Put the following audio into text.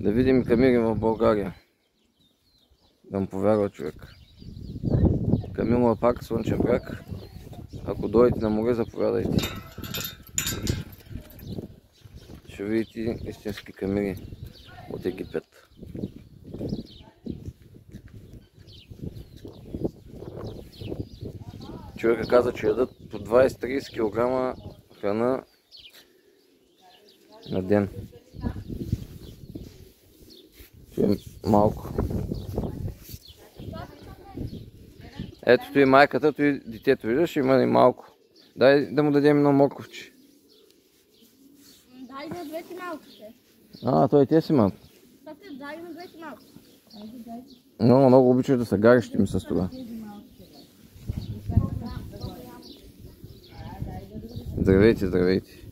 Да видим камили в България. Да му повярва човек. Камилова парк, Слънчев бряг. Ако дойдете на море, заповядайте. Ще видите истински камили от Египет. Човека каза, че ядат по 20-30 кг храна на ден. Че е малко. Ето стои майката, стои детето, виждаш, има и малко. Дай да му дадем едно морковче. Дай на двете малките. Той те си малко. Дай на двете малко. Много обичаш да се гариш ми с това. Здравейте, здравейте.